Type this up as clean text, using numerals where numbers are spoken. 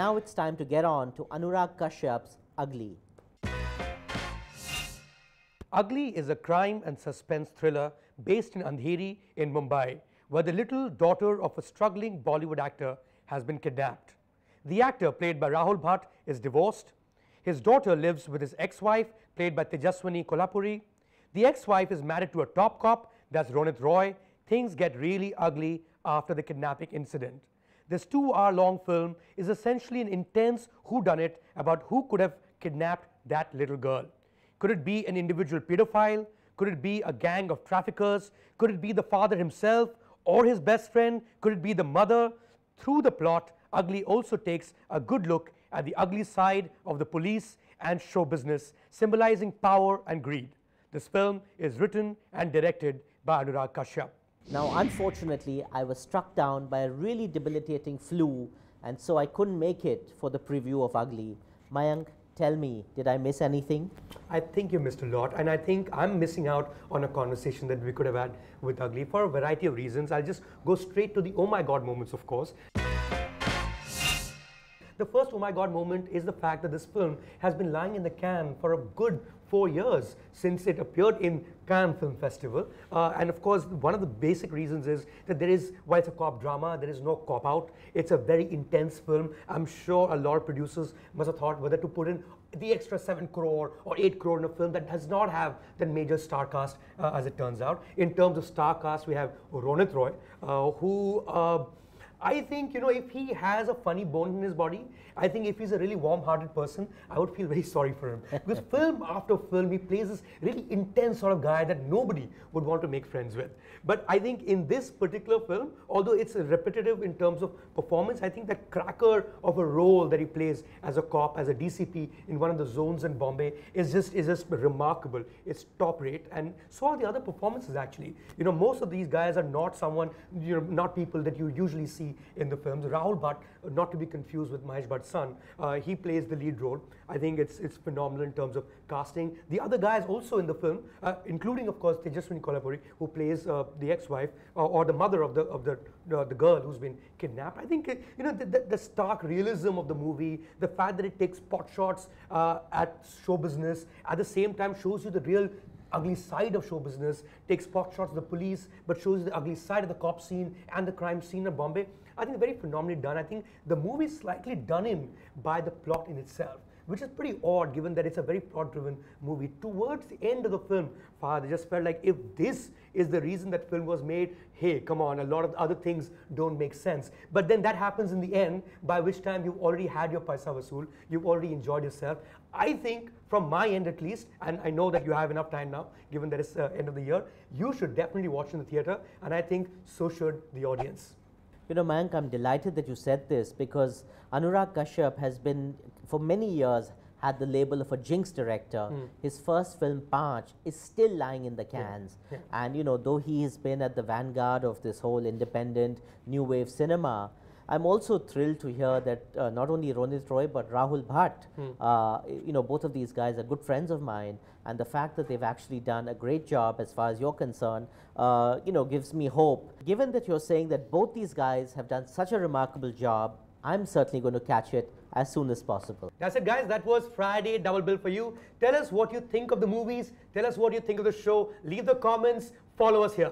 now it's time to get on to Anurag Kashyap's Ugly. Ugly is a crime and suspense thriller based in Andheri in Mumbai, where the little daughter of a struggling Bollywood actor has been kidnapped. The actor, played by Rahul Bhat, is divorced. His daughter lives with his ex-wife, played by Tejaswini Kolhapure. The ex-wife is married to a top cop, that's Ronit Roy. Things get really ugly after the kidnapping incident. This 2-hour-long film is essentially an intense whodunit about who could have kidnapped that little girl. Could it be an individual pedophile? Could it be a gang of traffickers? Could it be the father himself or his best friend? Could it be the mother? Through the plot, Ugly also takes a good look at the ugly side of the police and show business, symbolizing power and greed. This film is written and directed by Anurag Kashyap. Now, unfortunately, I was struck down by a really debilitating flu, and so I couldn't make it for the preview of Ugly. Mayank, tell me, did I miss anything? I think you missed a lot, and I think I'm missing out on a conversation that we could have had with Ugly for a variety of reasons. I'll just go straight to the oh my god moments, of course. The first oh my god moment is the fact that this film has been lying in the can for a good 4 years since it appeared in Cannes Film Festival. And of course, one of the basic reasons is that there is, while it's a cop drama, there is no cop out. It's a very intense film. I'm sure a lot of producers must have thought whether to put in the extra 7 crore or 8 crore in a film that does not have the major star cast, as it turns out. In terms of star cast, we have Ronit Roy, who I think, if he has a funny bone in his body, I think if he's a really warm-hearted person, I would feel very sorry for him. Because film after film, he plays this really intense sort of guy that nobody would want to make friends with. But I think in this particular film, although it's repetitive in terms of performance, I think that cracker of a role that he plays as a cop, as a DCP in one of the zones in Bombay is just remarkable. It's top rate, and so are the other performances actually. Most of these guys are not someone, not people that you usually see in the films. Rahul Bhat, not to be confused with Mahesh Bhatt's son, he plays the lead role. I think it's phenomenal in terms of casting. The other guys also in the film, including of course Tejaswini Kolhapure, who plays the ex-wife or the mother of the girl who's been kidnapped. I think the stark realism of the movie, the fact that it takes pot shots at show business, at the same time shows you the real ugly side of show business, takes pot shots of the police, but shows the ugly side of the cop scene and the crime scene of Bombay. I think very phenomenally done. I think the movie is slightly done in by the plot in itself, which is pretty odd given that it's a very plot-driven movie. Towards the end of the film, Fahad, I just felt like if this is the reason that film was made, hey, come on, a lot of other things don't make sense. But then that happens in the end, by which time you've already had your paisa vasool, you've already enjoyed yourself. I think, from my end at least, and I know that you have enough time now, given that it's end of the year, you should definitely watch in the theatre, and I think so should the audience. Mayank, I'm delighted that you said this because Anurag Kashyap has been, for many years, had the label of a jinx director. His first film, Panch, is still lying in the cans. Yeah. Yeah. And though he has been at the vanguard of this whole independent new wave cinema, I'm also thrilled to hear that not only Ronit Roy but Rahul Bhat, both of these guys are good friends of mine, and the fact that they've actually done a great job as far as you're concerned, gives me hope. Given that you're saying that both these guys have done such a remarkable job, I'm certainly going to catch it as soon as possible. That's it, guys. That was Friday Double Bill for you. Tell us what you think of the movies. Tell us what you think of the show. Leave the comments. Follow us here.